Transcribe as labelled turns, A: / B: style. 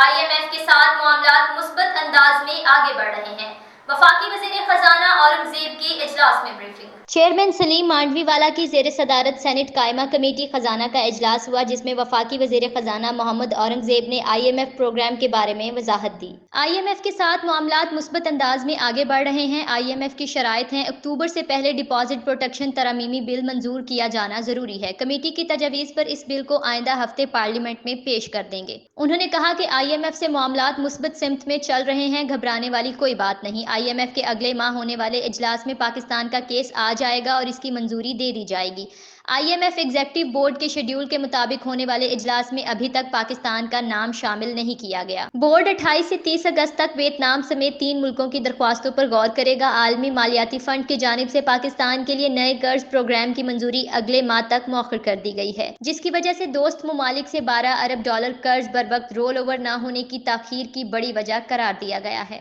A: IMF کے ساتھ معاملات مثبت انداز میں آگے بڑھ رہے ہیں۔ وفاقی وزیر خزانہ اورنگزیب کی اجلاس میں بریفنگ۔ چیئرمین سلیم مانڈوی والا کی زیر صدارت سینٹ قائمہ کمیٹی خزانہ کا اجلاس ہوا، جس میں وفاقی وزیر خزانہ محمد اورنگزیب نے IMF پروگرام کے بارے میں وضاحت دی۔ IMF کے ساتھ معاملات مثبت انداز میں آگے بڑھ رہے ہیں۔ IMF کی شرائط ہیں: اکتوبر سے پہلے ڈپازٹ پروٹیکشن ترمیمی بل منظور کیا جانا ضروری ہے۔ کمیٹی کی تجویز پر اس بل کو آئندہ ہفتے پارلیمنٹ میں پیش کر دیں گے۔ انہوں نے کہا کہ IMF سے معاملات مثبت سمت میں چل رہے ہیں، گھبرانے والی کوئی بات نہیں۔ IMF کے اگلے ماہ ہونے والے اجلاس میں پاکستان کا کیس آ جائے گا اور اس کی منظوری دے دی جائے گی۔ IMF ایگزیکٹو بورڈ کے شیڈول کے مطابق ہونے والے اجلاس میں ابھی تک پاکستان کا نام شامل نہیں کیا گیا۔ بورڈ 28 سے 30 اگست تک ویتنام سمیت 3 ملکوں کی درخواستوں پر غور کرے گا۔ عالمی مالیاتی فنڈ کی جانب سے پاکستان کے لیے نئے قرض پروگرام کی منظوری اگلے ماہ تک مؤخر کر دی گئی ہے، جس کی وجہ سے دوست ممالک سے $12 ارب قرض بروقت رول اوور نہ ہونے کی تاخیر کی بڑی وجہ قرار دیا گیا ہے۔